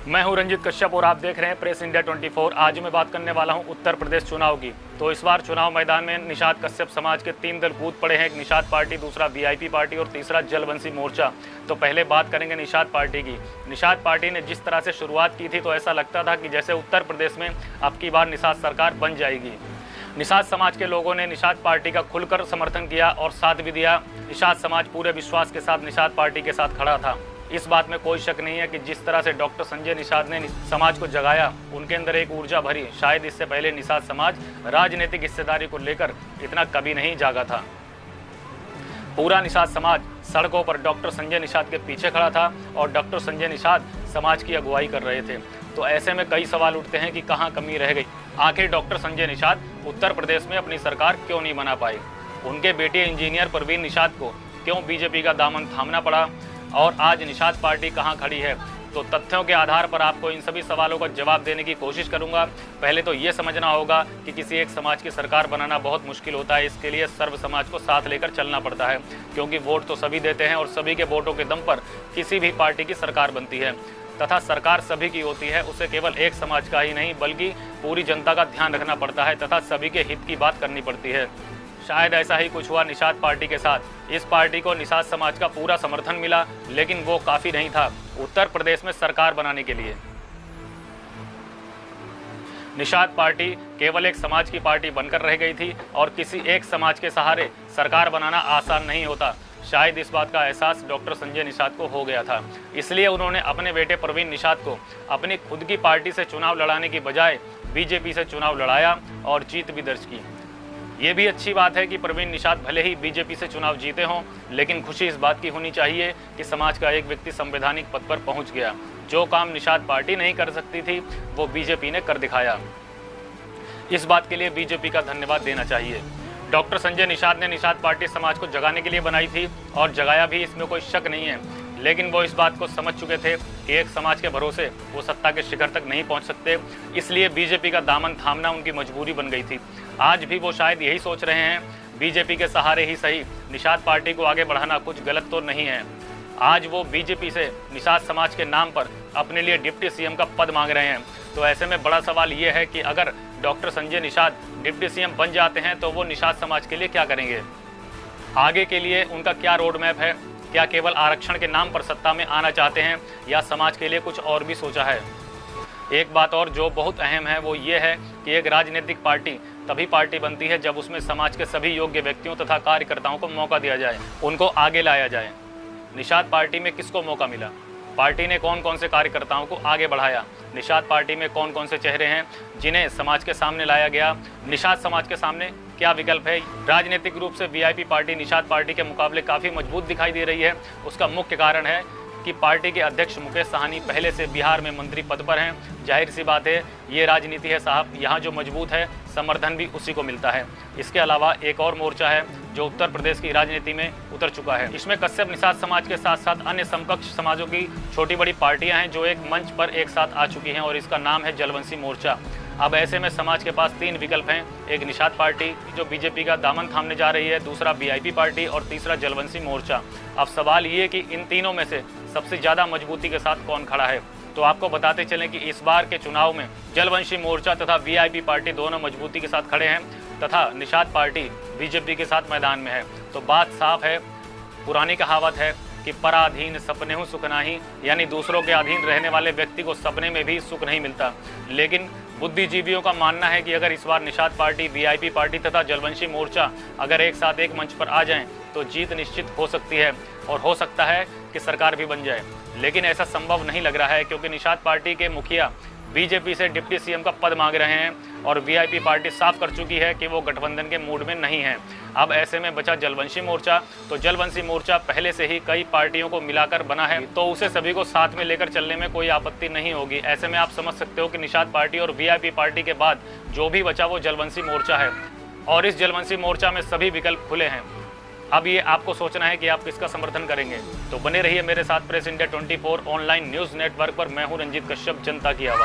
मैं हूं रंजित कश्यप और आप देख रहे हैं प्रेस इंडिया 24। आज मैं बात करने वाला हूं उत्तर प्रदेश चुनाव की। तो इस बार चुनाव मैदान में निषाद कश्यप समाज के 3 दल कूद पड़े हैं। एक निषाद पार्टी, दूसरा वीआईपी पार्टी और तीसरा जलवंशी मोर्चा। तो पहले बात करेंगे निषाद पार्टी की। निषाद पार्टी ने जिस तरह से शुरुआत की थी तो ऐसा लगता था कि जैसे उत्तर प्रदेश में अब की बार निषाद सरकार बन जाएगी। निषाद समाज के लोगों ने निषाद पार्टी का खुलकर समर्थन किया और साथ भी दिया। निषाद समाज पूरे विश्वास के साथ निषाद पार्टी के साथ खड़ा था। इस बात में कोई शक नहीं है कि जिस तरह से डॉक्टर संजय निषाद ने समाज को जगाया, उनके अंदर एक ऊर्जा भरी। शायद इससे पहले निषाद समाज राजनीतिक हिस्सेदारी को लेकर इतना कभी नहीं जागा था। पूरा निषाद समाज सड़कों पर डॉक्टर संजय निषाद के पीछे खड़ा था और डॉक्टर संजय निषाद समाज की अगुवाई कर रहे थे। तो ऐसे में कई सवाल उठते हैं कि कहाँ कमी रह गई। आखिर डॉक्टर संजय निषाद उत्तर प्रदेश में अपनी सरकार क्यों नहीं बना पाए? उनके बेटे इंजीनियर परवीन निषाद को क्यों बीजेपी का दामन थामना पड़ा? और आज निषाद पार्टी कहां खड़ी है? तो तथ्यों के आधार पर आपको इन सभी सवालों का जवाब देने की कोशिश करूंगा। पहले तो ये समझना होगा कि किसी एक समाज की सरकार बनाना बहुत मुश्किल होता है। इसके लिए सर्व समाज को साथ लेकर चलना पड़ता है, क्योंकि वोट तो सभी देते हैं और सभी के वोटों के दम पर किसी भी पार्टी की सरकार बनती है तथा सरकार सभी की होती है। उसे केवल एक समाज का ही नहीं बल्कि पूरी जनता का ध्यान रखना पड़ता है तथा सभी के हित की बात करनी पड़ती है। शायद ऐसा ही कुछ हुआ निषाद पार्टी के साथ। इस पार्टी को निषाद समाज का पूरा समर्थन मिला, लेकिन वो काफी नहीं था उत्तर प्रदेश में सरकार बनाने के लिए। निषाद पार्टी केवल एक समाज की पार्टी बनकर रह गई थी और किसी एक समाज के सहारे सरकार बनाना आसान नहीं होता। शायद इस बात का एहसास डॉक्टर संजय निषाद को हो गया था। इसलिए उन्होंने अपने बेटे परवीन निषाद को अपनी खुद की पार्टी से चुनाव लड़ाने की बजाय बीजेपी से चुनाव लड़ाया और जीत भी दर्ज की। ये भी अच्छी बात है कि परवीन निषाद भले ही बीजेपी से चुनाव जीते हों, लेकिन खुशी इस बात की होनी चाहिए कि समाज का एक व्यक्ति संवैधानिक पद पर पहुंच गया। जो काम निषाद पार्टी नहीं कर सकती थी वो बीजेपी ने कर दिखाया। इस बात के लिए बीजेपी का धन्यवाद देना चाहिए। डॉक्टर संजय निषाद ने निषाद पार्टी समाज को जगाने के लिए बनाई थी और जगाया भी, इसमें कोई शक नहीं है। लेकिन वो इस बात को समझ चुके थे कि एक समाज के भरोसे वो सत्ता के शिखर तक नहीं पहुंच सकते। इसलिए बीजेपी का दामन थामना उनकी मजबूरी बन गई थी। आज भी वो शायद यही सोच रहे हैं, बीजेपी के सहारे ही सही निषाद पार्टी को आगे बढ़ाना कुछ गलत तो नहीं है। आज वो बीजेपी से निषाद समाज के नाम पर अपने लिए डिप्टी सीएम का पद मांग रहे हैं। तो ऐसे में बड़ा सवाल ये है कि अगर doctor Sanjay Nishad deputy CM बन जाते हैं तो वो निषाद समाज के लिए क्या करेंगे? आगे के लिए उनका क्या रोड मैप है? क्या केवल आरक्षण के नाम पर सत्ता में आना चाहते हैं या समाज के लिए कुछ और भी सोचा है? एक बात और जो बहुत अहम है वो ये है कि एक राजनीतिक पार्टी तभी पार्टी बनती है जब उसमें समाज के सभी योग्य व्यक्तियों तथा कार्यकर्ताओं को मौका दिया जाए, उनको आगे लाया जाए। निषाद पार्टी में किसको मौका मिला? पार्टी ने कौन कौन से कार्यकर्ताओं को आगे बढ़ाया? निषाद पार्टी में कौन कौन से चेहरे हैं जिन्हें समाज के सामने लाया गया? निषाद समाज के सामने क्या विकल्प है? राजनीतिक रूप से वीआईपी पार्टी निषाद पार्टी के मुकाबले काफ़ी मजबूत दिखाई दे रही है। उसका मुख्य कारण है कि पार्टी के अध्यक्ष मुकेश साहनी पहले से बिहार में मंत्री पद पर हैं। जाहिर सी बात है, ये राजनीति है साहब, यहाँ जो मजबूत है समर्थन भी उसी को मिलता है। इसके अलावा एक और मोर्चा है जो उत्तर प्रदेश की राजनीति में उतर चुका है। इसमें कश्यप निषाद समाज के साथ साथ अन्य समकक्ष समाजों की छोटी बड़ी पार्टियां हैं जो एक मंच पर एक साथ आ चुकी हैं और इसका नाम है जलवंशी मोर्चा। अब ऐसे में समाज के पास 3 विकल्प हैं। एक निषाद पार्टी जो बीजेपी का दामन थामने जा रही है, दूसरा वीआईपी पार्टी और तीसरा जलवंशी मोर्चा। अब सवाल ये कि इन तीनों में से सबसे ज़्यादा मजबूती के साथ कौन खड़ा है? तो आपको बताते चलें कि इस बार के चुनाव में जलवंशी मोर्चा तथा वीआईपी पार्टी दोनों मजबूती के साथ खड़े हैं तथा निषाद पार्टी बीजेपी के साथ मैदान में है। तो बात साफ है, पुरानी कहावत है कि पराधीन सपने हूँ सुख नाही, यानी दूसरों के अधीन रहने वाले व्यक्ति को सपने में भी सुख नहीं मिलता। लेकिन बुद्धिजीवियों का मानना है कि अगर इस बार निषाद पार्टी, वीआईपी पार्टी तथा जलवंशी मोर्चा अगर एक साथ एक मंच पर आ जाएं तो जीत निश्चित हो सकती है और हो सकता है कि सरकार भी बन जाए। लेकिन ऐसा संभव नहीं लग रहा है, क्योंकि निषाद पार्टी के मुखिया बीजेपी से डिप्टी सीएम का पद मांग रहे हैं और वीआईपी पार्टी साफ कर चुकी है कि वो गठबंधन के मूड में नहीं है। अब ऐसे में बचा जलवंशी मोर्चा। तो जलवंशी मोर्चा पहले से ही कई पार्टियों को मिलाकर बना है, तो उसे सभी को साथ में लेकर चलने में कोई आपत्ति नहीं होगी। ऐसे में आप समझ सकते हो कि निषाद पार्टी और वीआईपी पार्टी के बाद जो भी बचा वो जलवंशी मोर्चा है और इस जलवंशी मोर्चा में सभी विकल्प खुले हैं। अब ये आपको सोचना है कि आप किसका समर्थन करेंगे। तो बने रहिए मेरे साथ press India 24 online news network पर। मैं हूँ रंजित कश्यप, जनता की आवाज़।